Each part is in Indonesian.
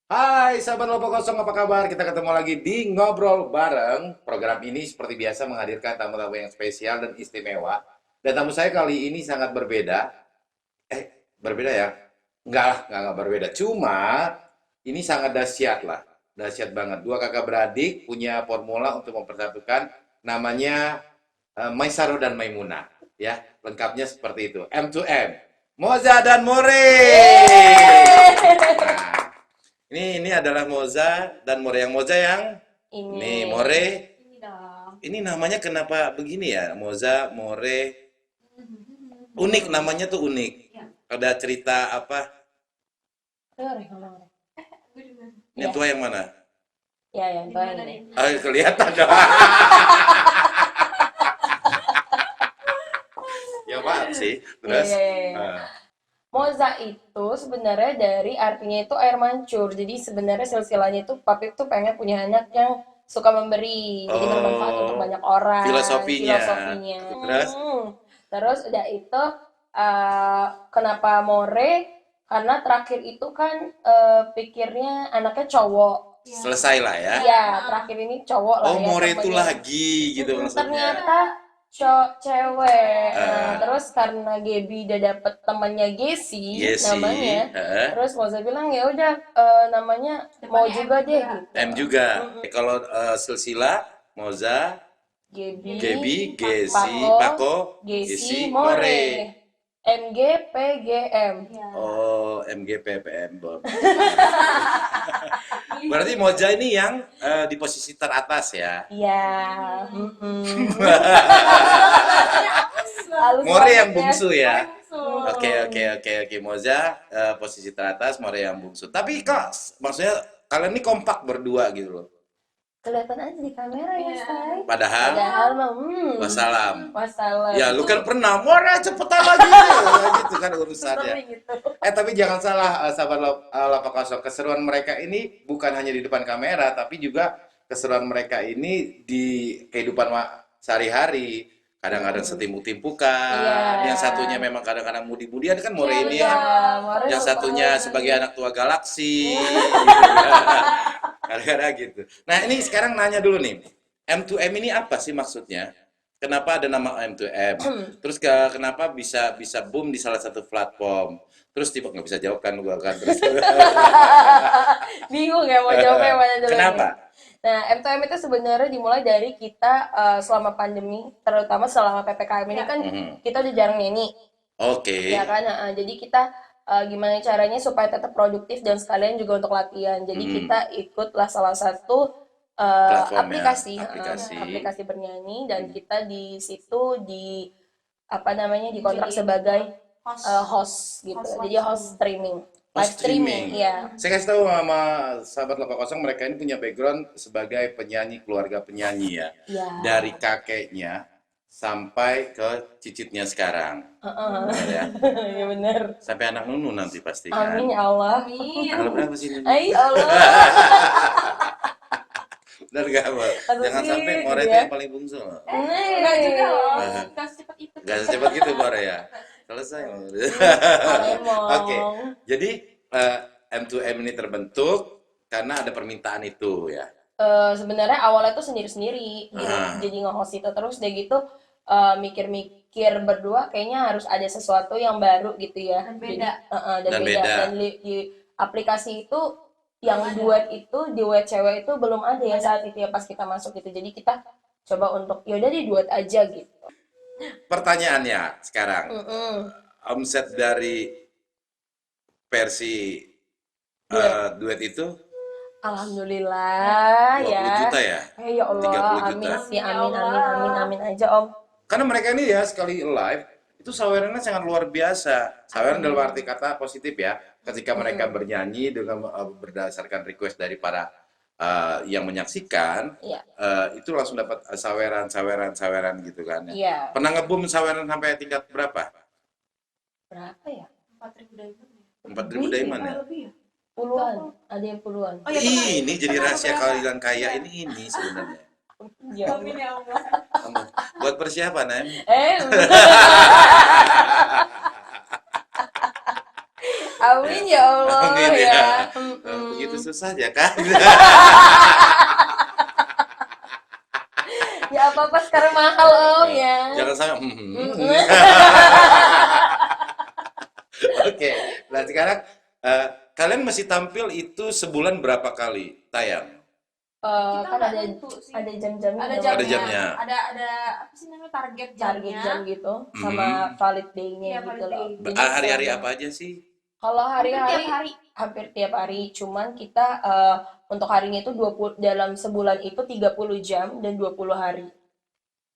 Hai sahabat Lopo Kosong, apa kabar? Kita ketemu lagi di Ngobrol Bareng. Program ini seperti biasa menghadirkan tamu-tamu yang spesial dan istimewa. Dan tamu saya kali ini sangat berbeda. Berbeda ya? Enggak berbeda. Cuma ini sangat dahsyat lah. Dahsyat banget. Dua kakak beradik punya formula untuk mempersatukan namanya Maisaro dan Maimuna. Ya, lengkapnya seperti itu. M2M. Moza dan More. Yeay! Nah, ini adalah Moza dan More. Yang Moza yang Ini. nih More. Ini dong. Ini namanya kenapa begini ya? Moza, More. Unik namanya tuh unik. Ya, Ada cerita apa? Ngomong. gue juga. Yang Ya, tua yang mana? ya, yang tua Gimana ini. nih? Ah, kelihatan dong. Ya maaf sih. Iya, Terus, iya, iya, iya. ah, Moza itu sebenarnya dari artinya itu air mancur. Jadi sebenarnya silsilahnya itu papi tuh pengen punya anak yang suka memberi, jadi bermanfaat untuk oh, banyak orang, filosofinya. filosofinya. Terus, Terus udah itu kenapa More? Karena terakhir itu kan pikirnya anaknya cowok. Ya. selesai lah ya. Iya, terakhir ini cowok lah Oh, ya More itu temennya. lagi gitu maksudnya. Ternyata cewek. Nah, Ah, terus karena Gaby udah dapet temannya Gesi namanya, Yesi, terus Moza bilang ya udah namanya mau Depannya M juga deh juga. gitu. M juga. Kalau silsilah, Moza, Gaby, Gebi, Gesi, Pako, Pako, Gesi, Gesi, More, More. MG, PGM. Ya. Oh, MGPPM. Berarti Moza ini yang di posisi teratas ya. Iya. Halus More banget yang ya. bungsu ya. Langsung. Oke, Moza posisi teratas, More yang bungsu. Tapi kok maksudnya kalian ini kompak berdua gitu loh. Kelihatan aja di kamera ya, Iya. Say. Padahal Padahal mah, wassalam. wassalam. Ya, lu kan pernah, More cepetan lagi gitu kan urusannya. Sering gitu. Tapi jangan salah, sahabat Lapak Kosong. Keseruan mereka ini bukan hanya di depan kamera, tapi juga keseruan mereka ini di kehidupan sehari-hari. Kadang-kadang setimuk-timpukan, Iya. yang satunya memang kadang-kadang mudi-mudian kan More Iya, ini betul. ya. More Yang suka satunya banget. sebagai anak tua galaksi. Kadang-kadang gitu. Nah, ini sekarang nanya dulu nih. M2M ini apa sih maksudnya? Kenapa ada nama M2M? Terus kenapa bisa bisa boom di salah satu platform? Terus tiba nggak bisa jawab kan gua kan terus. Bingung ya mau jawabnya yang mana dulu nih. Kenapa? Nah, M2M itu sebenarnya dimulai dari kita selama pandemi, terutama selama PPKM ini Ya. kan Mhm. kita udah jarang nyanyi, Oke. ya kan? Jadi kita gimana caranya supaya tetap produktif dan sekalian juga untuk latihan. Jadi Mhm. kita ikutlah salah satu Platform ya, aplikasi, aplikasi. aplikasi bernyanyi dan kita di situ di apa namanya dikontrak Jadi sebagai host. host gitu. Host Jadi langsung. host streaming, Oh, live streaming, streaming. ya. Saya kasih tahu sama sahabat Loka Kosong, mereka ini punya background sebagai penyanyi, keluarga penyanyi ya. Ya. Dari kakeknya sampai ke cicitnya sekarang. Benar ya? Ya benar. Sampai anak Nunu nanti pasti kan. Amin ya Allah. Amin. Tanggal berapa sih Nunu? Ay Allah. Benar gak, Mbak? Langsung Jangan sih, sampai gitu More ya. itu yang paling bungsu. Enggak juga loh. Ah. Enggak secepat itu. Gak secepat gitu More ya. Selesai. Emang. Oke. Jadi M2M ini terbentuk karena ada permintaan itu ya. Sebenarnya awalnya tuh sendiri-sendiri, Ah. jadi nge-host itu terus dia gitu mikir-mikir berdua kayaknya harus ada sesuatu yang baru gitu ya. Dan beda. Dan Dan beda. beda. Dan di aplikasi itu yang Belum ada. duet itu, duet cewek itu belum ada ya saat itu ya pas kita masuk gitu. Jadi kita coba untuk yaudah di duet aja gitu. Pertanyaannya sekarang, Mm-mm. omset dari versi duet itu Alhamdulillah 20 ya. juta ya? Ya Allah, 30 juta. amin sih, Ya amin, amin, Allah. amin, amin aja Om. Karena mereka ini ya sekali live itu sawerannya sangat luar biasa. Saweran dalam arti kata positif ya. Ketika mereka bernyanyi dengan berdasarkan request dari para yang menyaksikan, Iya, itu langsung dapat saweran gitu kan ya. iya. Pernah nge-boom saweran sampai tingkat berapa? Berapa ya? 4.000 diamond ya. 4.000 diamond ya? Lebih ya? Puluhan, ada yang puluhan. Oh, ya, pernah. Ini jadi Pernah rahasia beberapa. kalian kaya ini sebenarnya. Ya Amin Allah. ya Allah. Buat persiapan Em. Amin ya Allah Amin ya. ya. Mm-mm. begitu susah ya kan? Ya apa-apa sekarang mahal Om ya. Jangan sampai. Oke, nah sekarang kalian masih tampil itu sebulan berapa kali tayang? Kita Kan nggak ada nentu sih. jam-jamnya Ada dong. jamnya. Ada jamnya. Ada apa sih namanya target Target jamnya. jam gitu sama valid day-nya Iya, gitu valid loh. day. Jadi Hari-hari selama- apa aja sih? Kalau Hampir hari-hari tiap hari. hampir tiap hari, cuman kita untuk harinya itu 20 dalam sebulan itu 30 jam dan 20 hari.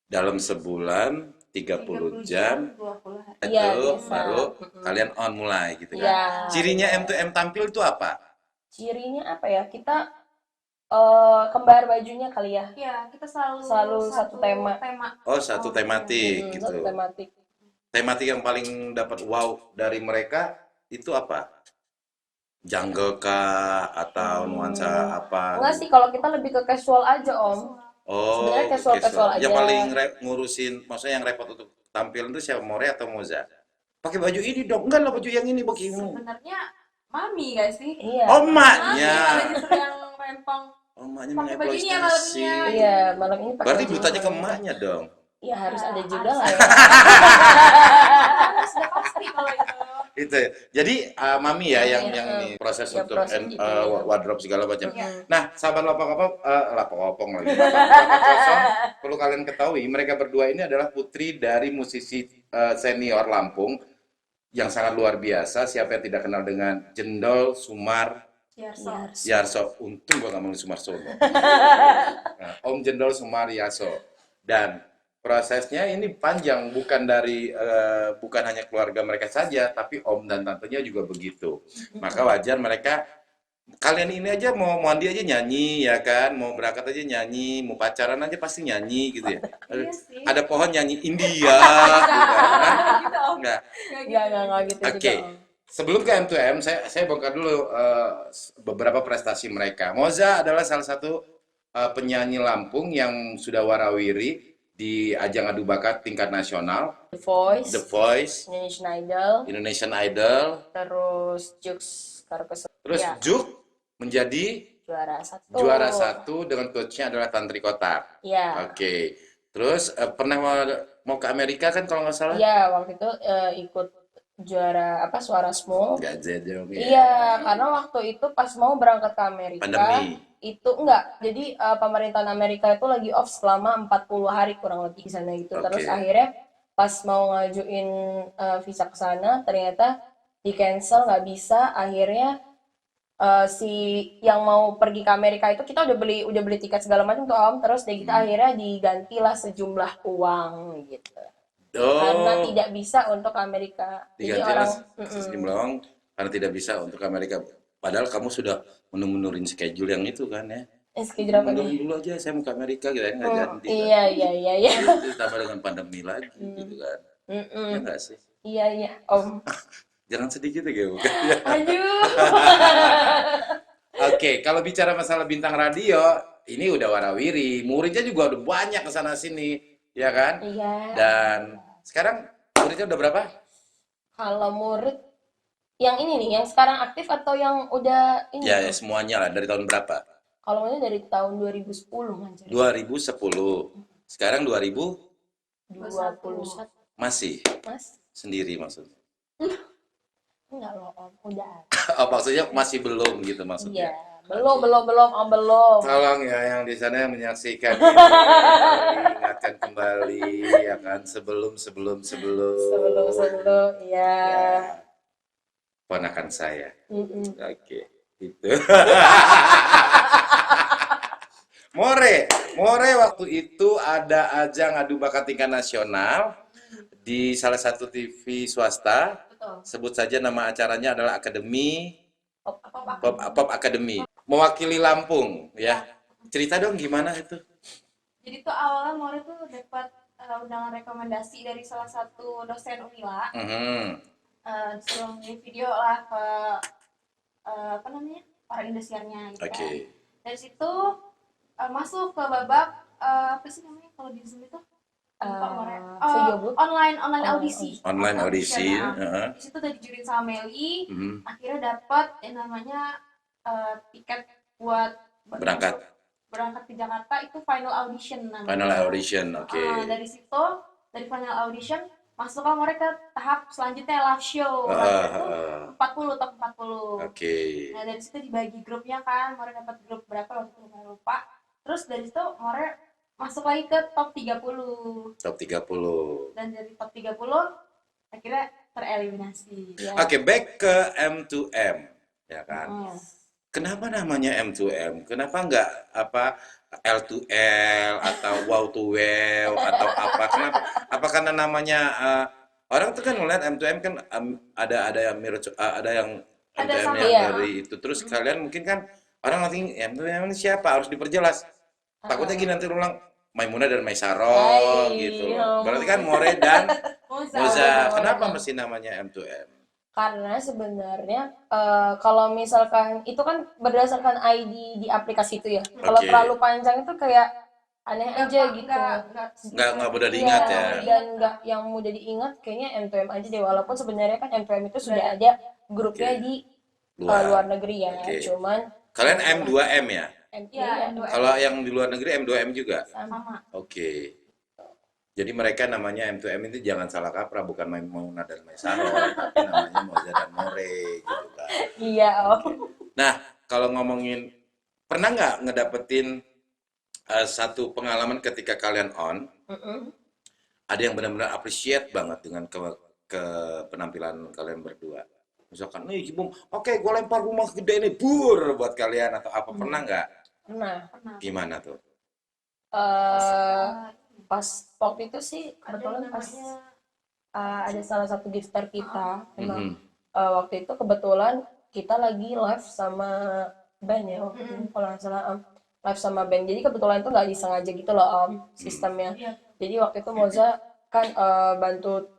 Dalam sebulan 30 jam 20 hari. itu Iya, biasa. baru kalian on mulai gitu kan. Iya. Cirinya M2M tampil itu apa? Cirinya apa ya? Kita kembar bajunya kali ya. Iya, kita selalu Satu tema. Oh, satu tematik Satu gitu. tematik. Tematik yang paling dapat wow dari mereka itu apa? Jungle kah atau nuansa apa? Enggak sih, kalau kita lebih ke casual aja Om. Oh, Sebenarnya casual Yang aja. paling ngurusin, maksudnya yang repot untuk tampil itu siapa? More atau Moza? Pakai baju ini dong. Enggak lah, baju yang ini begini. Sebenarnya mami gak sih? Iya. Oh, Mami maknya. malah justru yang rempong. Oh, maknya Pakai baju ini ya mengeksploitasi. malamnya. Iya, malam ini pakai Berarti baju dutanya ke ini. emaknya dong. Iya, harus ada juga harus lah ya. Sudah pasti kalau itu. Itu ya. Jadi mami ya Mami, yang ini proses ya, untuk proses gitu ya. wardrobe segala macam. Iya. Nah, sahabat lapang lagi. Lapang kosong. Perlu kalian ketahui, mereka berdua ini adalah putri dari musisi senior Lampung yang sangat luar biasa. Siapa yang tidak kenal dengan Jendol Sumar Yarso. Yarso? Untung gua nggak manggil Sumarsono. Nah, Om Jendol Sumar Yarso. Dan prosesnya ini panjang, bukan hanya keluarga mereka saja, tapi om dan tantenya juga begitu. Maka wajar mereka, kalian ini aja mau mandi aja nyanyi ya kan, mau berangkat aja nyanyi, mau pacaran aja pasti nyanyi gitu ya. Iya sih. Ada pohon nyanyi India gitu kan. Gitu Om. Enggak. Enggak gitu Oke. juga Om. Sebelum ke M2M, saya bongkar dulu beberapa prestasi mereka. Moza adalah salah satu penyanyi Lampung yang sudah warawiri di ajang adu bakat tingkat nasional, The Voice, The Voice, Indonesian Idol, Indonesian Idol, terus Jux Karkos terus ya, Juk menjadi juara 1. juara 1 dengan coachnya adalah Tantri Kotak. Ya. Oke. Terus pernah mau ke Amerika kan kalau nggak salah? Iya, waktu itu ikut juara apa Suara Small. Nggak dong ya. Iya, karena waktu itu pas mau berangkat ke Amerika, Pandemi. itu enggak. Jadi pemerintahan Amerika itu lagi off selama 40 hari kurang lebih di sana gitu. Oke. Terus akhirnya pas mau ngajuin visa ke sana ternyata di cancel, nggak bisa. Akhirnya si yang mau pergi ke Amerika itu kita udah beli tiket segala macam tuh Om. Terus dari kita akhirnya digantilah sejumlah uang gitu. Karena Oh, tidak bisa untuk Amerika. Jadi diganti orang sejumlah uang karena tidak bisa untuk Amerika. Padahal kamu sudah menurun schedule yang itu kan ya. schedule apa Mundurin nih? dulu aja, saya mau ke Amerika gitu ya, nggak jadi. Iya. Itu tambah dengan pandemi lagi gitu kan. Ya nggak sih? Iya, Om. Jangan sedih gitu ya, bukan? Aduh. Oke, kalau bicara masalah bintang radio, ini udah warawiri. Muridnya juga udah banyak ke sana sini, ya kan? Iya. Dan sekarang muridnya udah berapa? Kalau murid yang ini nih, yang sekarang aktif atau yang udah ini? Ya, semuanya lah. Dari tahun berapa? Kalau muridnya dari tahun 2010 Manjar. 2010. Sekarang 21. masih Mas? sendiri maksudnya. Enggak loh, Om. Udah. Oh, maksudnya masih belum gitu Iya. maksudnya. Belum, Om, belum. Tolong ya yang di sana yang menyaksikan ini, ingatkan kembali ya kan sebelum Sebelum, iya. ya, ponakan saya. Mm-mm. Oke, itu. More waktu itu ada ajang adu bakat tingkat nasional di salah satu TV swasta. Betul. Sebut saja nama acaranya adalah Akademi Apa-apa. Pop Academy. Mewakili Lampung ya. Cerita dong gimana itu? Jadi tuh awalnya More tuh dapat undangan rekomendasi dari salah satu dosen Unila. Disuruh ngirim video lah ke apa namanya, para indosiarnya gitu Oke. kan. Dari situ masuk ke babak apa sih namanya kalau di Zoom itu? Lupa, More. Video booth? Online audisi. Online audisi. Di situ udah dijurin sama Meli. Akhirnya dapat yang namanya tiket buat Berangkat. berangkat ke Jakarta itu final audition namanya. Final audition, oke. Dari situ, dari final audition masuklah mereka ke tahap selanjutnya live show. Ah, Live show itu ah, 40 top 40. Oke. Nah dari situ dibagi grupnya kan, mereka dapat grup berapa waktu itu nggak lupa. Terus dari situ mereka masuk lagi ke top 30. Top 30. Dan dari top 30 akhirnya tereliminasi. Ya. Oke, back ke M2M, ya kan? Hmm. Kenapa namanya M2M? Kenapa nggak apa L2L atau Wow to Wow atau apa? Kenapa? Apa karena namanya orang tuh kan melihat M2M kan ada yang mirip, ada yang Ada M2M sama, yang iya. dari itu. Terus kalian mungkin kan orang nanti M2M ini siapa? Harus diperjelas. Takutnya gini nanti ulang Maimunah dan Maisaro Hai, gitu. ya Berarti kan More dan Moza. Moza. Kenapa mesti namanya M2M? Karena sebenarnya kalau misalkan itu kan berdasarkan ID di aplikasi itu ya. Kalau Oke. terlalu panjang itu kayak aneh aja gitu. Nggak mudah diingat Iya, ya. dan nggak yang mudah diingat kayaknya M2M aja deh. Walaupun sebenarnya kan M2M itu sudah ada grupnya Oke. di Luar. luar negeri ya. Oke. Cuman Kalian M2M ya? Iya, M2M Kalau yang di luar negeri M2M juga? sama. sama. Oke. Jadi mereka namanya M2M itu jangan salah kaprah, bukan Maimunah dan Maisaro, tapi namanya Moza dan More gitu kan. Iya, Om. Nah, kalau ngomongin, pernah nggak ngedapetin satu pengalaman ketika kalian on, Mm-mm. ada yang benar-benar appreciate banget dengan ke penampilan kalian berdua? Misalkan, nih Cibung, oke gue lempar rumah gede nih, bur, buat kalian, atau apa, pernah nggak? Nah, Gimana tuh? pas waktu itu sih Ada kebetulan yang pas namanya ada salah satu gifter kita, memang Mhm. waktu itu kebetulan kita lagi live sama band ya waktu itu kalau nggak salah live sama band. Jadi kebetulan itu nggak disengaja gitu loh sistemnya. Iya. Jadi waktu itu Moza kan bantu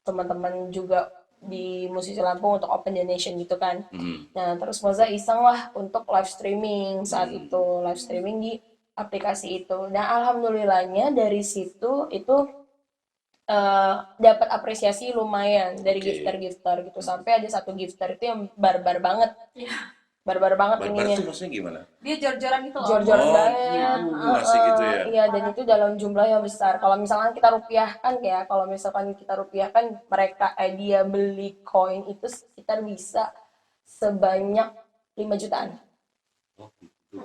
teman-teman juga di musisi Lampung untuk open donation gitu kan. Mhm. Nah terus Moza iseng lah untuk live streaming saat itu, live streaming di aplikasi itu. Nah alhamdulillahnya dari situ itu dapat apresiasi lumayan dari Oke. gifter-gifter gitu. Sampai ada satu gifter itu yang barbar banget. Iya. Barbar banget Barbar ininya. itu maksudnya gimana? Dia jor-joran gitu loh. Jor-joran Oh, banget. masih gitu ya? Iya, dan itu dalam jumlah yang besar. Kalau misalkan kita rupiahkan ya, kalau misalkan kita rupiahkan mereka dia beli koin itu sekitar bisa sebanyak 5 jutaan. Oh, gitu.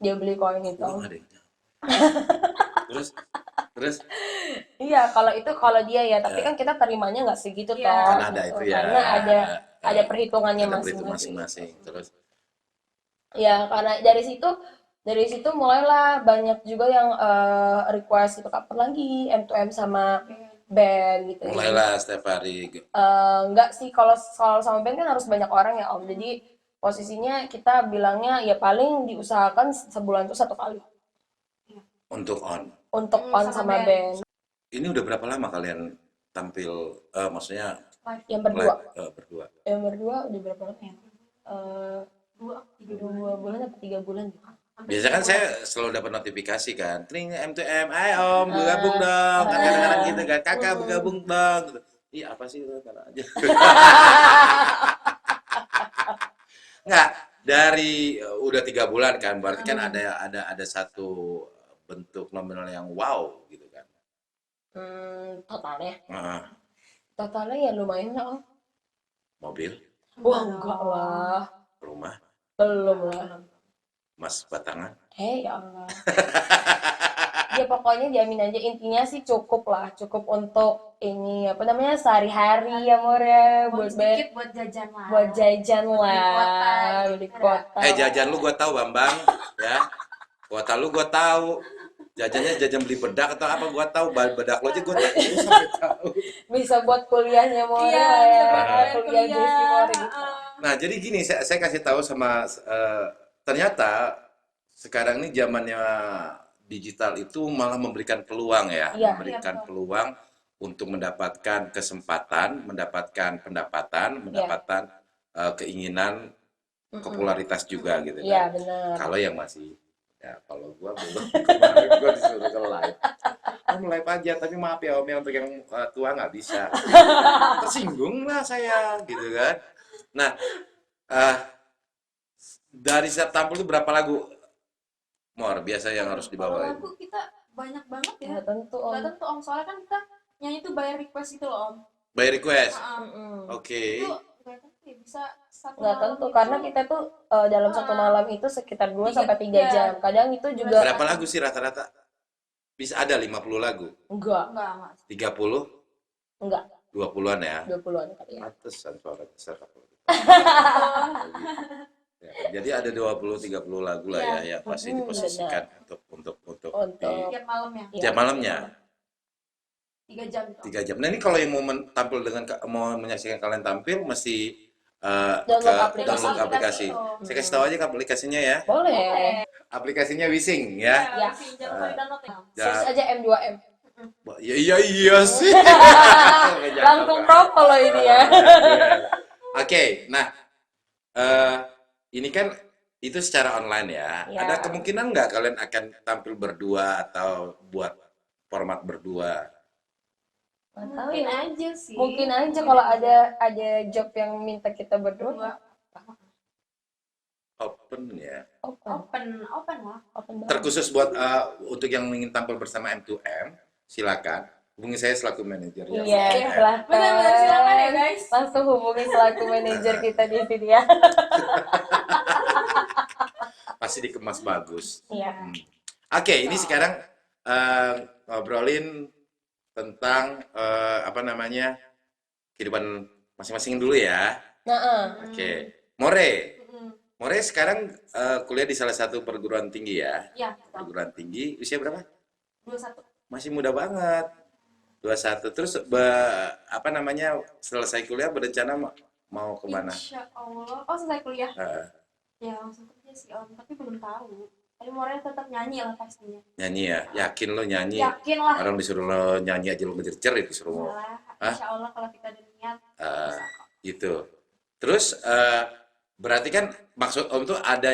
Dia beli koin itu. Belum ada yang terus terus Iya, kalau dia ya, tapi kan kita terimanya nggak segitu Iya. toh. kan ada gitu. itu ya. Karena ada perhitungannya ada perhitungan masing-masing. masing-masing. Terus Ya, karena dari situ mulailah banyak juga yang request itu kapan lagi M2M sama band gitu. mulailah setiap hari. Enggak sih, kalau sama band kan harus banyak orang ya Om. Jadi posisinya kita bilangnya ya paling diusahakan sebulan tuh 1 kali Untuk on. untuk on sama sama band. Ini udah berapa lama kalian tampil? Maksudnya Yang berdua, live, berdua. udah berapa lama ya? 2 bulan atau 3 bulan gitu. Biasa kan saya selalu dapat notifikasi kan, Tring M2M, ayo om bergabung dong, kadang-kadang gitu kan, kakak bergabung dong. Gitu. Iya apa sih itu karena aja. Nggak, dari udah 3 bulan kan, berarti kan ada satu bentuk nominal yang wow gitu kan. Totalnya Heeh. Totalnya ya lumayan lah Om. Mobil, Wah enggak lah, rumah, belum lah. mas batangan. Ya Allah. Ya pokoknya jamin aja, intinya sih cukup lah, cukup untuk ini apa namanya sehari-hari ya More, buat sedikit buat jajan lah. buat jajan Beli kuota, lah, gitu. beli kuota. Jajan lu gua tahu Bambang, ya. Kuota lu gua tahu. Jajannya jajan beli bedak atau apa gua tahu. Bedak lu aja gua tahu. Gua sampai tahu. Bisa buat kuliahnya More Iya, lah bisa ya, buat kuliah Jessie More gitu. Nah, jadi gini, saya kasih tahu sama ternyata sekarang ini zamannya digital itu malah memberikan peluang ya, Iya. memberikan peluang untuk mendapatkan kesempatan, mendapatkan pendapatan, mendapatkan keinginan popularitas juga gitu Iya kan. benar. Kalau yang masih ya kalau gua belum kemarin gua disuruh ke live. Om live aja, tapi maaf ya Om ya untuk yang tua nggak bisa. Tersinggung lah saya gitu kan. Nah, dari setiap tampil itu berapa lagu, Mor, biasa yang harus Kalau dibawain? lagu kita banyak banget ya. Nggak tentu Om. Nggak tentu Om, soalnya kan kita nyanyi itu by request gitu loh Om. By request? Mm-mm. Oke. Itu nggak tentu ya, bisa satu Nggak malam tentu itu karena kita tuh dalam satu malam itu sekitar 2 Tiga- sampai 3 ya. jam. Kadang itu juga Berapa lagu sih rata-rata? Bisa ada 50 lagu? enggak, enggak. 30? enggak 20-an ya? 20-an kali ya. Pantesan suara besar. Ya, jadi ada 20-30 lagu lah ya yang pasti diposisikan untuk di Untuk Tiap malamnya iya, tiap malamnya 3 jam gitu. 3 jam. Nah ini kalau yang mau tampil dengan mau menyaksikan kalian tampil mesti Download ke download aplikasi. Saya kasih tahu aja ke aplikasinya ya. boleh. Aplikasinya Wising ya. Ya. Jangan lupa di download ya. Search aja M2M. Iya sih. Langsung propo loh ini ya. Oke, nah ini kan itu secara online ya. Ya. Ada kemungkinan nggak kalian akan tampil berdua atau buat format berdua? Nggak tahu Mungkin ya. aja sih. Mungkin aja kalau ada job yang minta kita berdua. Open ya. Open Open lah. banget. Terkhusus buat untuk yang ingin tampil bersama M2M, silakan hubungi saya selaku manajer ya. Iya, silahkan. Benar-benar silakan ya guys. Langsung hubungi selaku manajer kita di sini ya. Pasti dikemas bagus. Iya. Oke, ini sekarang ngobrolin tentang apa namanya kehidupan masing-masing dulu ya. Nah, Oke, More sekarang kuliah di salah satu perguruan tinggi ya. Ya, Perguruan tinggi, usia berapa? 21. Masih muda banget. 21. Terus apa namanya selesai kuliah berencana mau kemana? Insya Allah. Oh, selesai kuliah. Eh, Ya, langsung kerja sih Om, tapi belum tahu. Tapi Morel tetap nyanyi lah pastinya. nyanyi ya? Yakin lo nyanyi? Yakin lah. Orang disuruh lo nyanyi aja lo ngejer-jer disuruh lo. Lah, Hah? Insya Allah kalau kita ada niat. bisa kok. Gitu. Terus berarti kan maksud Om tuh ada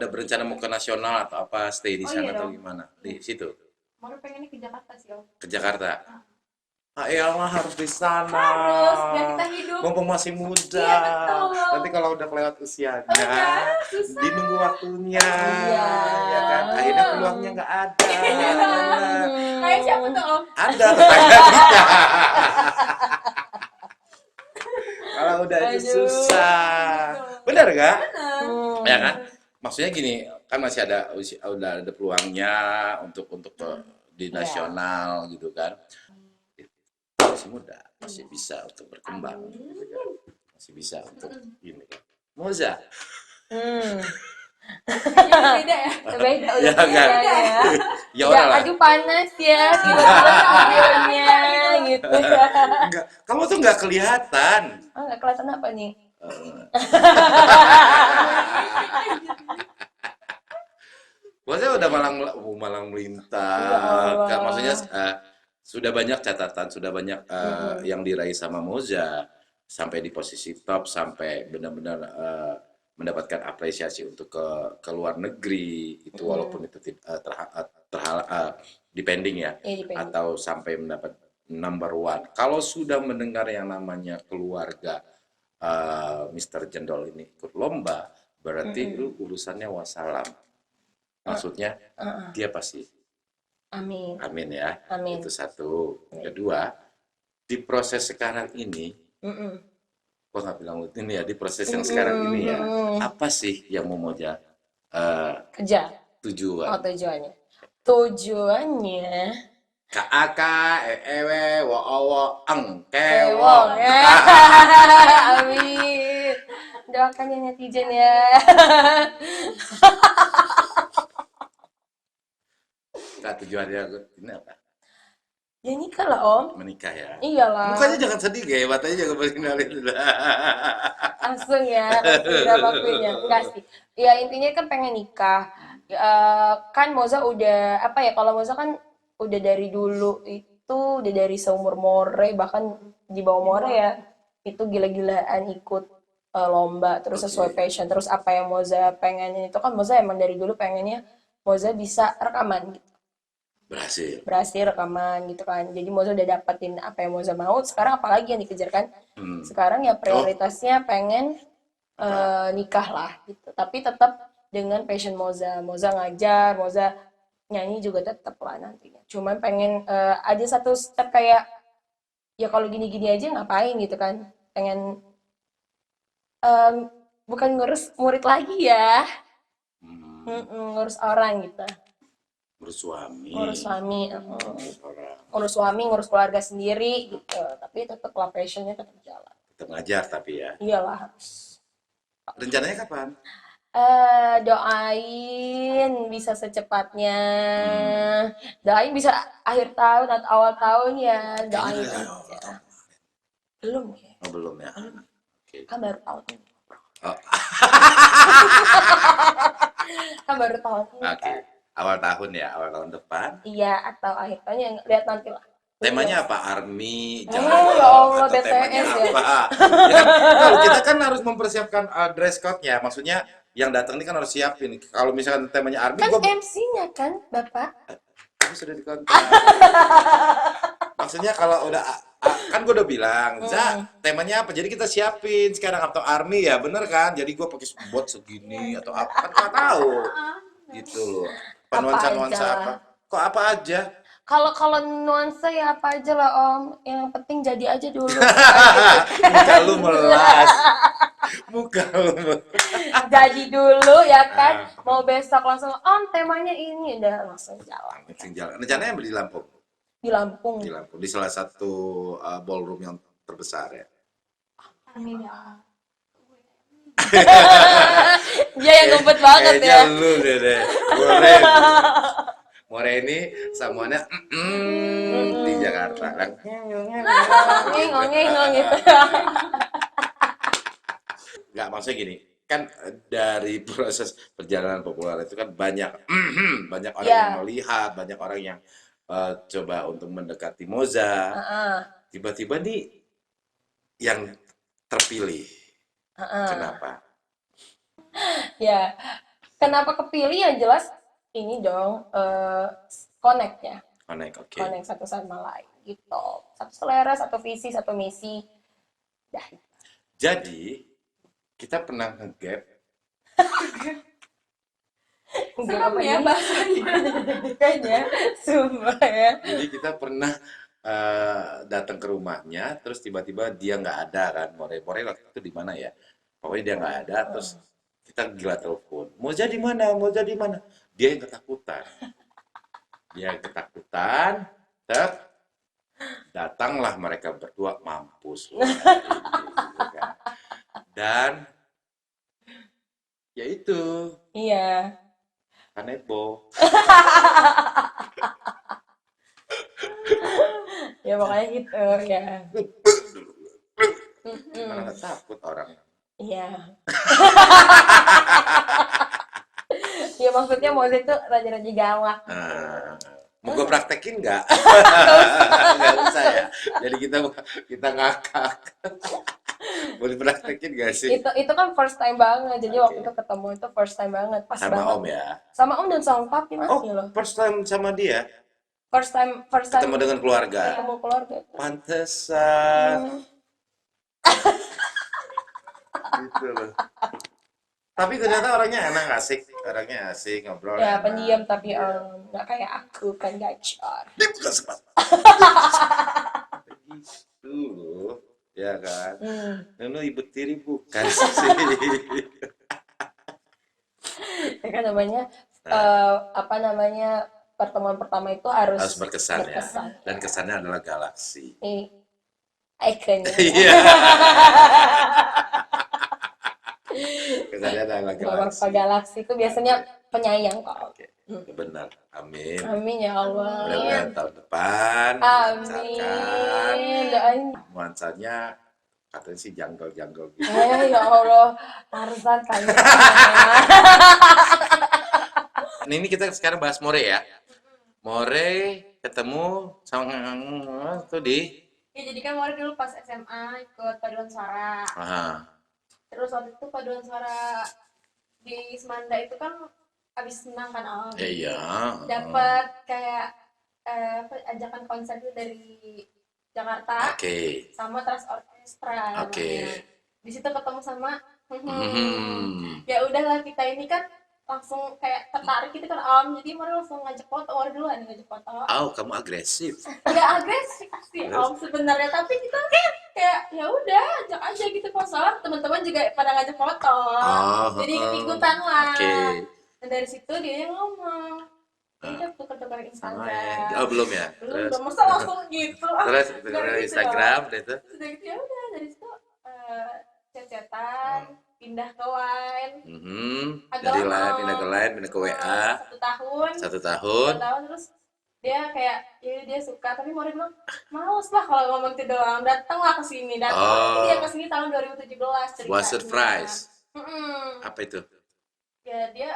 berencana mau ke nasional atau apa, stay di Oh, sana iya atau dong. gimana? Di situ, Morel pengennya ke Jakarta sih Om. ke Jakarta. Ah, iyalah harus di sana. Harus, biar kita hidup. Mumpung masih muda. Iya, betul. Nanti kalau udah kelewat usianya, Susah. dinunggu waktunya. Iya. Ya kan? Akhirnya peluangnya nggak ada. Kayak siapa tuh Om? Ada tetangga kita. Kalau udah itu Aduh. susah. Benar nggak? Ya kan? Hmm. Maksudnya gini, kan masih ada udah ada peluangnya untuk di Iya. nasional gitu kan. Masih muda, masih bisa untuk berkembang gitu kan. Masih bisa untuk ini kan. Moza. Kayaknya beda ya. Beda udah Ya, enggak. beda ya. Ya udah lah. Aduh panas ya tiba-tiba videonya gitu ya. Enggak, kamu tuh nggak kelihatan. Oh, nggak kelihatan apa nih? Maksudnya udah malang melintang. Ya Allah. Kan, maksudnya sudah banyak catatan, sudah banyak yang diraih sama Moza sampai di posisi top, sampai benar-benar mendapatkan apresiasi untuk ke luar negeri itu walaupun itu depending ya, Iya, depending. atau sampai mendapat number one. Kalau sudah mendengar yang namanya keluarga Mr. Jendol ini ikut lomba, berarti itu urusannya wassalam. Maksudnya dia pasti Amin. amin ya. Amin. Itu satu. Kedua, di proses sekarang ini, gua nggak bilang ini ya, di proses yang sekarang ini ya, apa sih yang mau Moja Kerja. tujuan? Oh, tujuannya. Tujuannya KAK, EEW, WOWO, ENG, Kewong KEWONG. ya. Amin. Doakan ya netizen ya. Nggak, tujuannya ini apa? Ya nikah lah Om. Menikah ya. Iyalah. Mukanya jangan sedih, kayak matanya jangan bersinar-sinar. Langsung ya, langsung berapa waktunya. Enggak sih. Ya intinya kan pengen nikah. Kan Moza udah apa ya, kalau Moza kan udah dari dulu itu udah dari seumur More, bahkan di bawah More ya, itu gila-gilaan ikut lomba terus sesuai passion, terus apa yang Moza pengenin itu kan Moza emang dari dulu pengennya Moza bisa rekaman gitu. Berhasil rekaman gitu kan. Jadi Moza udah dapetin apa yang Moza mau, sekarang apalagi yang dikejar kan? Sekarang ya prioritasnya pengen nikah lah gitu. Tapi tetap dengan passion Moza. Moza ngajar, Moza nyanyi juga tetap lah nantinya. Cuman pengen ada satu step kayak ya kalau gini-gini aja ngapain gitu kan. Pengen em, bukan ngurus murid lagi ya, Hmm, ngurus orang gitu. bersuami. Ngurus suami, Ngurus orang. ngurus suami, ngurus keluarga sendiri gitu. Tapi tetap lah passionnya tetap jalan. Tetap ngajar tapi ya. Iyalah harus. Rencananya kapan? Doain bisa secepatnya. Hmm. Doain bisa akhir tahun atau awal tahun ya. Doain Kayaknya aja. Belum ya. oh, belum ya. Oke. Kan baru tahun ini. Oh, Kan baru tahun ini oke. kan. Awal tahun ya, awal tahun depan. Iya atau akhir tahun yang lihat nanti lah. Temanya apa? Army, Oh, jungle, ya Allah, atau temanya BTS ya. apa? Ya kan, kalau kita kan harus mempersiapkan dress code-nya. Maksudnya yang datang ini kan harus siapin. Kalau misalkan temanya Army, Kan gue MC-nya kan, Bapak? sudah dikontak. Maksudnya kalau udah kan gue udah bilang, Za, temanya apa? Jadi kita siapin sekarang atau Army ya, bener kan? Jadi gue pakai bot segini atau apa kan nggak tahu, gitu loh. Apa Nuansa-nuansa aja. apa? Kok apa aja? Kalau nuansa ya apa aja lah Om. Yang penting jadi aja dulu. Muka lu melas. Muka lu melas. Jadi dulu ya kan. Ah. Mau besok langsung Om temanya ini udah langsung jalan. Langsung jalan. Rencananya beli Lampung. Di Lampung. Di Lampung. Di salah satu ballroom yang terbesar ya. Amin ya Allah. Dia yang ngumpet banget Kayaknya ya. lu deh. More ini semuanya di Jakarta. Ngomong gitu. Nggak, maksudnya gini, kan dari proses perjalanan populer itu kan banyak banyak orang Ya. yang melihat, banyak orang yang coba untuk mendekati Moza. Heeh. Tiba-tiba nih yang terpilih. Kenapa? Ya. Kenapa kepilih ya jelas ini dong connect ya. Connect, oke. Connect satu sama lain gitu. Satu selera, satu visi, satu misi. Dah. Jadi kita pernah nge-gap. Serem ya bahasanya. Kayaknya sumpah ya. Jadi kita pernah datang ke rumahnya, terus tiba-tiba dia nggak ada kan. More waktu itu di mana ya? Pokoknya dia nggak ada, terus kita gila telepon. Mau jadi mana? Mau jadi mana? Dia yang ketakutan. Tek, datanglah mereka berdua mampus loh. Gitu kan. Dan ya itu Iya. Kanebo. Ya makanya gitu ya. Mana nggak takut orang. Iya. Ya maksudnya Moza itu raja-raja galak. Mau gue praktekin nggak? Nggak usah ya. Jadi kita ngakak. Boleh praktekin nggak sih? Itu kan first time banget. Jadi Oke. waktu itu ketemu itu first time banget. Pas Sama banget. Om ya. Sama Om dan sama Papi Oh, masih loh. first time sama dia First time ketemu dengan keluarga. ketemu keluarga. Pantesan. Gitu loh. Tapi ternyata orangnya enak, asik ngobrol. Ya enak. pendiam tapi nggak kayak aku kan gacor. Dia bukan sempat. Gitu loh, ya kan? Lu ibu tiri bukan sih. Ya kan namanya apa namanya pertemuan pertama itu harus Harus berkesan ya. berkesan. Dan kesannya adalah galaksi. Ikonnya. Iya. Kesannya adalah Bapak galaksi. Galaksi itu biasanya penyayang kok. Oke, benar. Amin. Amin ya Allah. Mudah-mudahan tahun depan Amin. Doain. nuansanya katanya sih janggal-janggal gitu. Ya Allah, Tarzan kayaknya. Nah, ini kita sekarang bahas More ya. More ketemu sama tuh di Ya jadi kan Mori dulu pas SMA ikut paduan suara. Terus waktu itu paduan suara di Semanda itu kan abis menang kan Om. iya. Dapat kayak apa, ajakan konser itu dari Jakarta Oke. sama Trans Orkestra. Oke. namanya. Di situ ketemu sama Hmm. Ya udahlah, kita ini kan langsung kayak tertarik gitu kan Om, jadi Mori langsung ngajak foto. Mori duluan yang ngajak foto. Oh, kamu agresif. Nggak agresif sih Om sebenarnya, tapi kita kayak ya udah ajak aja gitu, pas soalnya teman-teman juga pada ngajak foto, Oh, jadi heeh. ikut-ikutan lah. Oke. Dan dari situ dia yang ngomong, ya Ah, udah tuker-tuker oh, ya. Instagram. Oh, belum ya? Belum Terus, dong, masa langsung gitu, terus nggak dari gitu Instagram dong. deh tuh. Terus udah gitu ya udah dari situ chat-chatan, pindah ke Line. Agak Dari lama line, Om. pindah ke line, pindah ke WA. 1 tahun. 1 tahun. 2 tahun terus dia kayak ya dia suka, tapi Mori bilang males lah kalau ngomong itu doang, datanglah ke sini. Datang lagi dia Oh, ke sini tahun 2017 buat ceritanya. surprise. Mm-mm. Apa itu? Ya dia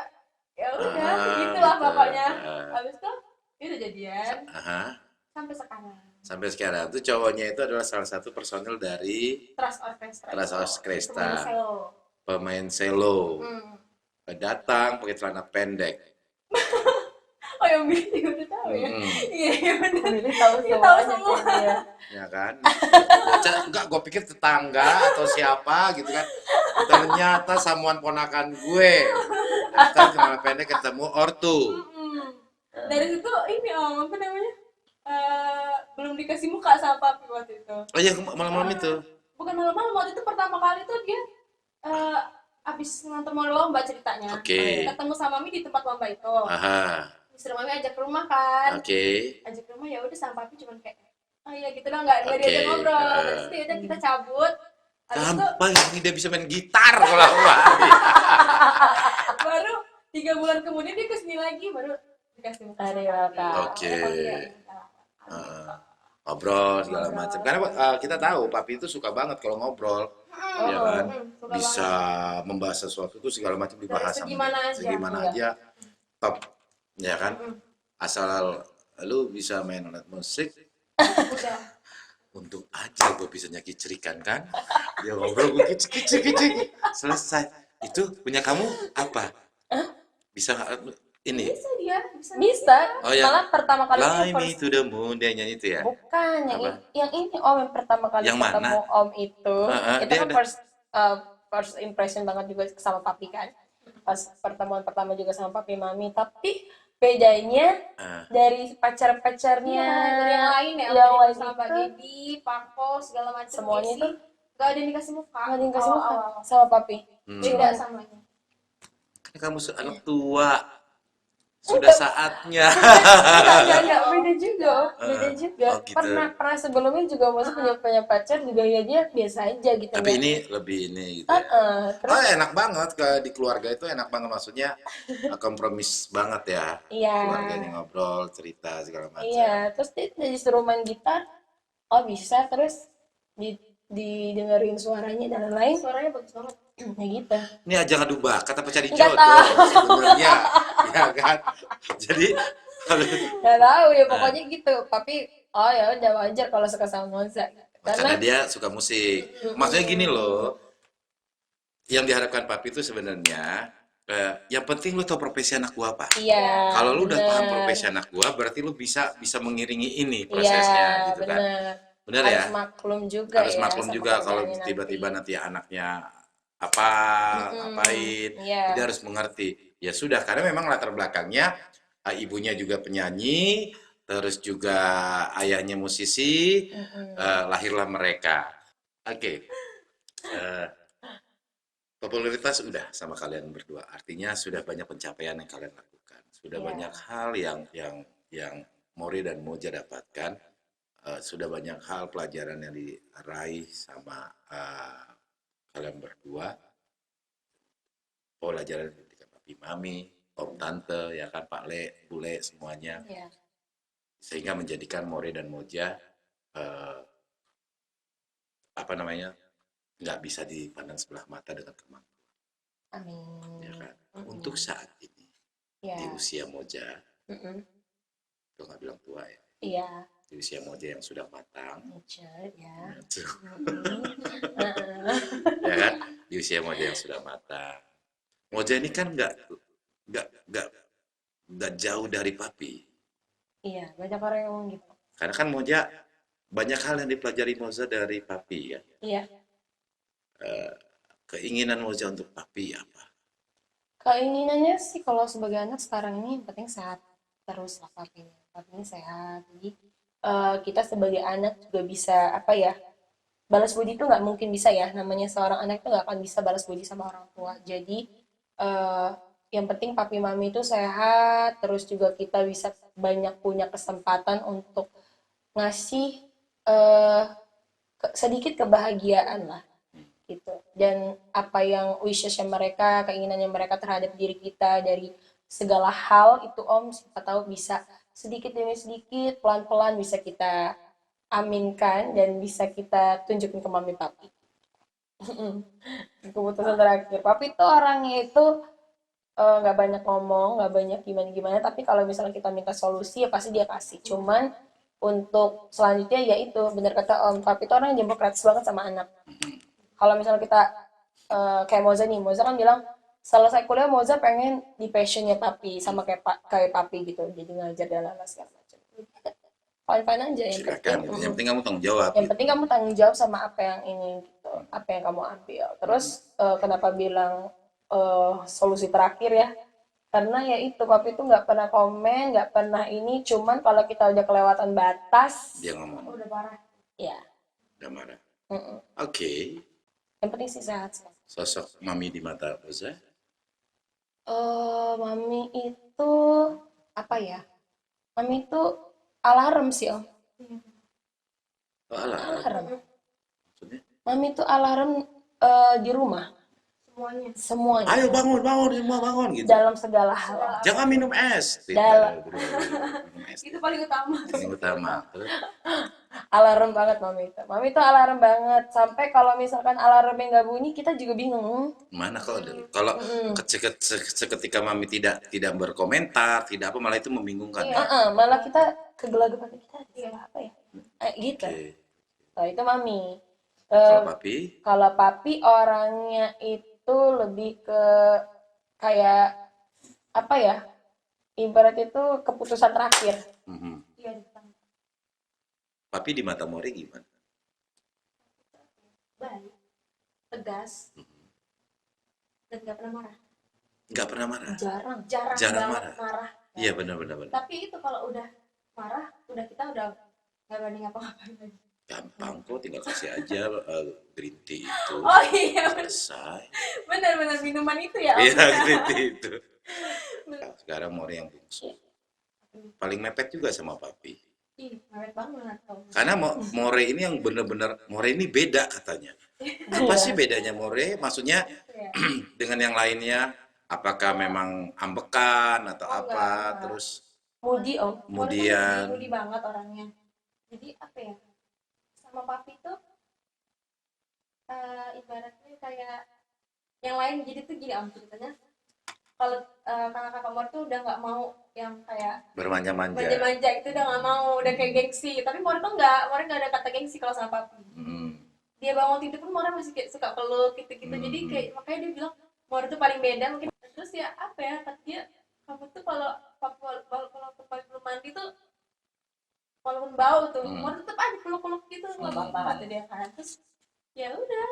ya udah Ah, gitulah gitu. pokoknya. Ah, Habis itu dia udah jadian aha. sampai sekarang. Sampai sekarang tuh cowoknya itu adalah salah satu personil dari Trust Orchestra Trans itu Orkestra, pemain selo. pemain selo. Hmm. Datang pakai celana pendek. Oh yang Billy udah tahu ya. Mm-mm. Iya iya benar. Billy tahu Dia tahu semuanya semua. kayaknya. Ya kan? Enggak, gue pikir tetangga atau siapa gitu kan. Ternyata samuan ponakan gue. Datang celana pendek ketemu ortu. Mm-mm. Dari situ ini Om, apa namanya? Belum dikasih muka sama papi waktu itu. Oh iya, malam-malam itu. Bukan malam-malam, waktu itu pertama kali tuh dia eh, abis nonton mau lomba ceritanya. Oke. Ketemu sama Mami di tempat lomba itu. Aha. Disuruh Mami ajak ke rumah kan. Oke. Ajak ke rumah ya udah, sama papi cuman kayak oh iya gitu lah, nggak Oke. diajak ngobrol. Terus dia ajak kita cabut. Habis itu Gampang ini dia bisa main gitar kalau gua. baru 3 bulan kemudian dia kesini lagi, baru dikasih muka sama Hari papi. Kak. Oke. Papi ya, Heeh. Ngobrol segala macam. Karena kita tahu papi itu suka banget kalau ngobrol, ya kan? suka Bisa banget. membahas sesuatu itu segala macam dibahas Dari sama segi mana dia. aja. Segi mana Iya. aja top, ya kan? Asal lu bisa main alat musik, Udah. untung aja gue bisa nyakicerikan kan? Dia ngobrol gue kicik selesai. Itu punya kamu apa? Bisa ini? Bisa dia, bisa. Bisa. Oh ya, Malah pertama kali Fly yang Me first to the Moon, dia nyanyi itu ya? bukan Apa? yang ini Om, yang pertama kali Yang mana? ketemu Om itu Dia kan ada. first impression banget juga sama papi kan. Pas pertemuan pertama juga sama papi mami, tapi bedanya Ah, dari pacar-pacarnya Iya, dari yang lain ya, yang dari lain sama Mbak itu Gaby, Pako, segala macam. semuanya Isi, tuh gak ada yang dikasih muka. nggak ada yang kasih muka Awal-awal. sama papi. Beda samanya. kan kamu anak tua, sudah saatnya. Enggak, beda juga, beda juga. Oh gitu. Pernah sebelumnya juga masih punya pacar juga, ya dia biasa aja gitu. Tapi nggak- ini lebih ini gitu ya. terus Oh enak banget di keluarga itu enak banget, maksudnya kompromis banget ya. iya, Keluarganya ngobrol, cerita segala macam. iya, terus dia disuruh main gitar, oh bisa, terus didengerin suaranya dan lain-lain, Suaranya bagus banget. ya gitu. Ini ajang adu bakat apa cari Nggak jodoh sebenarnya, ya kan? Jadi kalau Nggak tahu ya, pokoknya gitu. Tapi oh ya udah, wajar kalau suka sama Monza, karena karena dia suka musik. Maksudnya gini loh, yang diharapkan papi itu sebenarnya yang penting lu tahu profesi anak gua apa. iya, Kalau lu udah paham bener. profesi anak gua, berarti lu bisa mengiringi ini Iya, prosesnya gitu kan. bener. Bener Harus ya? maklum juga Harus ya maklum sama juga kalau pekerjaannya tiba-tiba nanti. nanti anaknya apa ngapain, Iya. dia harus mengerti. Ya sudah, karena memang latar belakangnya ibunya juga penyanyi, terus juga ayahnya musisi, lahirlah mereka. Oke. Eh, popularitas udah sama kalian berdua, artinya sudah banyak pencapaian yang kalian lakukan, sudah Iya. banyak hal yang Mori dan Moja dapatkan, sudah banyak hal pelajaran yang diraih sama kalian berdua, pelajaran ketika papi mami, om tante, ya kan, Pak Le, Bule, semuanya, Iya. sehingga menjadikan Mori dan Moja apa namanya, nggak bisa dipandang sebelah mata dengan kemampuan, Amin. ya kan? Untuk saat ini Iya. di usia Moja, Mm-mm. lo nggak bilang tua ya, Iya. di usia Moja yang sudah matang, Mature, ya. gitu. Mm-mm. Ya kan, di usia Moja yang sudah matang. Moja ini kan nggak jauh dari papi, Iya, banyak orang yang ngomong gitu. karena kan Moja banyak hal yang dipelajari Moja dari papi ya. Iya. Keinginan Moza untuk papi apa? Keinginannya sih kalau sebagai anak sekarang ini yang penting sehat terus lah papinya. Papinya sehat. Jadi kita sebagai anak juga bisa apa ya? Balas budi itu nggak mungkin bisa ya. Namanya seorang anak itu nggak akan bisa balas budi sama orang tua. Jadi eh, yang penting papi mami itu sehat. Terus juga kita bisa banyak punya kesempatan untuk ngasih eh, sedikit kebahagiaan lah gitu. Dan apa yang wishes-nya mereka, keinginannya mereka terhadap diri kita dari segala hal itu Om, siapa tahu bisa sedikit demi sedikit, pelan-pelan bisa kita aminkan dan bisa kita tunjukin ke mami papi. Keputusan terakhir. Papi itu orangnya itu nggak banyak ngomong, nggak banyak gimana-gimana, tapi kalau misalnya kita minta solusi ya pasti dia kasih. Cuman untuk selanjutnya ya itu benar kata Om, papi itu orang yang demokratis banget sama anak. Kalau misalnya kita kayak Moza nih, Moza kan bilang selesai kuliah Moza pengen di passionnya papi sama kayak papi gitu, jadi ngajar dan lain segala macam. Fine-fine aja yang Silakan. penting. Yang penting kamu tanggung jawab. Yang penting kamu tanggung jawab sama apa yang ini gitu, apa yang kamu ambil. Terus kenapa bilang solusi terakhir ya? Karena ya itu papi itu nggak pernah komen, nggak pernah ini. Cuman kalau kita udah kelewatan batas, Dia ngomong. Udah parah. ya. Udah marah. Mm-mm. Oke. Yang penting sih sehat. Sosok mami di mata Moza. Mami itu apa ya? Mami itu alarm sih Om. Oh, alah. Alarm. Maksudnya? Mami itu alarm di rumah. Semuanya. Semuanya. Ayo bangun, bangun, semua bangun gitu. Dalam segala hal. Jangan minum es. Dalam- Minum es. Itu paling utama. Yang utama. Terus, Alarm banget Mami itu. Mami itu alarm banget. Sampai kalau misalkan alarmnya nggak bunyi, kita juga bingung. mana kalau seketika mami tidak berkomentar, tidak apa malah itu membingungkan. Iya. Malah kita kegelapan kita ada salah apa ya? Gitu. Oke. Nah, itu Mami. Kalau papi, Kalau papi orangnya itu lebih ke kayak apa ya? Ibarat itu keputusan terakhir. Iya, di depan. papi di mata More gimana? Baik. Tegas. Dan gak pernah marah. Nggak pernah marah. Jarang. Jarang banget marah. Iya benar. Tapi itu kalau udah marah, kita udah gak berani ngapa-ngapain lagi. Gampang kok, tinggal kasih aja green tea itu. Oh iya, Selesai. benar minuman itu ya. Om? Iya green tea itu. Sekarang More yang bungsu. Paling mepet juga sama papi. Ih, mewek banget. Om. Karena More ini yang benar-benar More ini beda katanya. Apa sih bedanya More? Maksudnya Iya. dengan yang lainnya, apakah memang ambekan atau Oh, apa? enggak. Terus Mudi Om. kemudian Mudi banget orangnya. Jadi apa ya? Sama papi tuh ibaratnya kayak yang lain. Jadi tuh gini Om ceritanya. Kalau kakak-kakak Mor tuh udah nggak mau yang kayak bermanja-manja. manja-manja, itu udah nggak mau, udah kayak gengsi. Tapi Mor tuh nggak ada kata gengsi kalau sama papi. Dia bangun tidur pun Mor masih kayak suka peluk gitu-gitu. Jadi kayak makanya dia bilang Mor tuh paling beda mungkin. Terus ya apa ya, kata dia kamu tuh kalau papi belum mandi tuh walaupun bau tuh Mor tetep aja peluk-peluk gitu, nggak apa-apa kata dia kan. Terus ya udah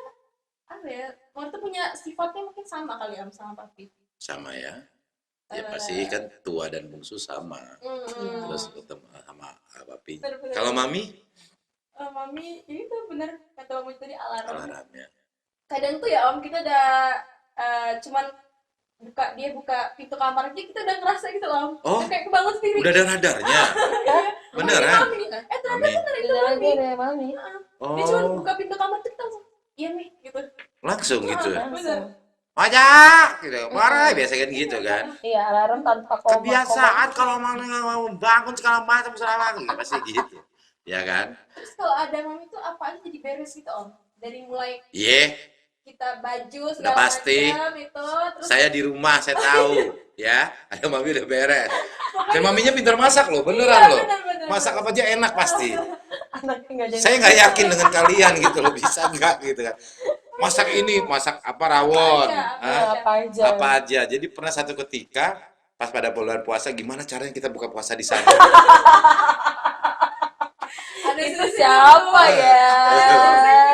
apa ya, Mor tuh punya sifatnya mungkin sama kali ya sama papi. Sama ya. Ya pasti kan tua dan bungsu sama. Terus ketemu sama papi. Bener-bener. Kalau mami? Mami ini tuh bener kata Mami tadi Alarmnya. kadang tuh ya Om kita udah cuman buka pintu kamar aja kita udah ngerasa gitu loh Om. Oh, Udah kayak kebangun sendiri. Udah ada radarnya. Beneran? Mami. Ternyata Mami. bener itu Beneran Mami. deh Mami. Dia cuma Oh, buka pintu kamar tuh kita langsung iya nih gitu. langsung gitu. Langsung. Wajah, gitu. Marah biasa kan gitu kan. Iya, alarm tanpa koma. Kebiasaan kalau mau bangun segala macam salah gitu pasti gitu. Ya kan? Terus kalau ada Mami tuh apa aja jadi beres gitu Om. Dari mulai Iya, kita baju udah segala pasti. macam itu terus Saya di rumah saya tahu ya. Ada mami udah beres. Dan maminya pintar masak loh, beneran loh. bener. Masak apa aja enak pasti. Anaknya nggak jadi. Saya nggak yakin dengan kalian gitu loh, bisa nggak gitu kan. Masak ini, masak apa rawon, Hah? Apa aja. apa aja. Jadi pernah satu ketika pas pada bulan puasa, gimana caranya kita buka puasa di sana? ada Itu sisi siapa itu. ya?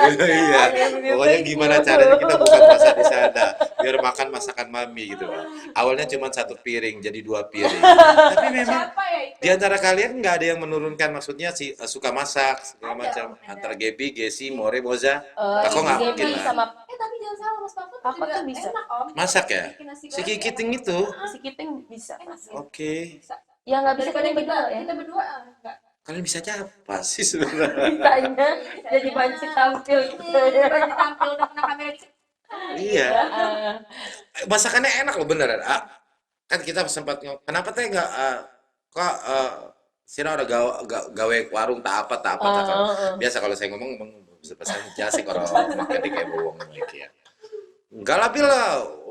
Iya, Yang begitu pokoknya itu. gimana caranya kita buka puasa di biar makan masakan mami gitu Pak. Awalnya cuma 1 piring jadi 2 piring. Tapi memang Siapa ya itu? di antara kalian nggak ada yang menurunkan, maksudnya suka masak segala Ada, macam. ada. Antara Gaby, Gesi, More, Moza. Eh, Aku nggak Gaby mungkin lah. sama Tapi jangan salah, Mas Papa Papa juga tuh bisa. enak, Om. Masak ya? Bikin nasi Si goreng Kikiting enak. itu. si Kiping bisa. Oke. Bisa. Ya nggak bisa Daripada kita berdua ya. kita berdua enggak. Kalian bisa apa sih sebenarnya? Bisanya jadi banci tampil gitu ya. Berarti tampil udah kena kamera dikit. Iya. Ah, Masakannya enak loh beneran. Kan kita sempat kenapa teh nggak kok Sina udah gawe warung tak apa tak ah, kan. ah. Biasa kalau saya ngomong bisa pesan jasa kalau makan di kayak bawang iki ya. Enggak lah bila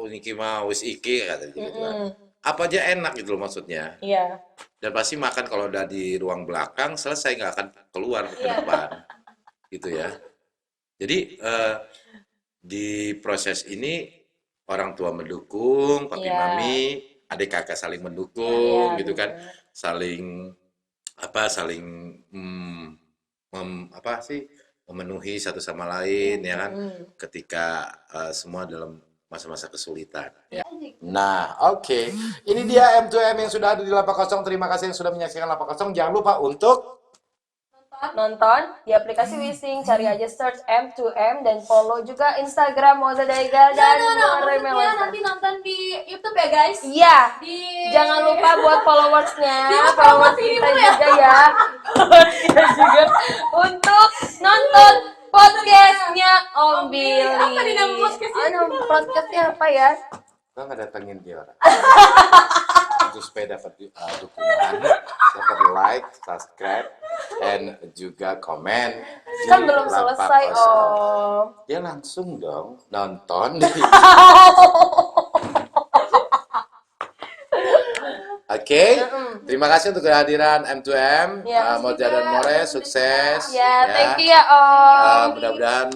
niki mah wis iki kata gitu kan. Mm-mm. Apa aja enak gitu loh maksudnya. Iya. Dan pasti makan kalau udah di ruang belakang selesai nggak akan keluar ke Iya. depan. Gitu ya. Jadi di proses ini orang tua mendukung, papi Iya. mami, adik kakak saling mendukung Iya, gitu kan. bener. Saling apa sih memenuhi satu sama lain ya kan Mm. ketika semua dalam masa-masa kesulitan. Iya. Nah, oke. Ini dia M2M yang sudah ada di Lapak Kosong. Terima kasih yang sudah menyaksikan Lapak Kosong. Jangan lupa untuk Nonton di aplikasi Wising, cari aja search M2M dan follow juga Instagram Moza Daigal dan More Maksudnya Melosa. nanti nonton di YouTube ya, guys. Iya. Di Jangan lupa buat followersnya, Di followers promosi kita dulu ya. juga ya, followers kita juga untuk nonton podcastnya Om Billy. Apa nih nama podcastnya? Podcastnya apa ya? Gua nggak datengin dia orang. Untuk supaya dapat dukungan, dapat like, subscribe, dan juga komen. di Kan belum Lapak selesai Kosong. Om. Ya langsung dong nonton di. Oke, terima kasih untuk kehadiran M2M, Ya, Moza dan More, sukses. Ya, thank you ya Om. Mudah-mudahan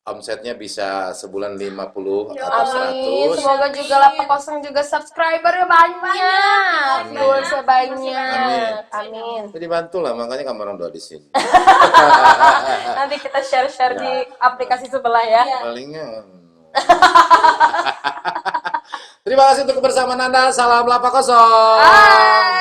omsetnya bisa sebulan 50 Ya, atau Amin. 100. Semoga juga Lapak Kosong juga subscribernya banyak, Amin. viewersnya banyak. Amin. Amin. Jadi bantu lah, makanya kamu orang doa di sini. Nanti kita share-share Ya. di aplikasi sebelah ya. Palingnya. Terima kasih untuk kebersamaan Anda. Salam Lapak Kosong. Bye.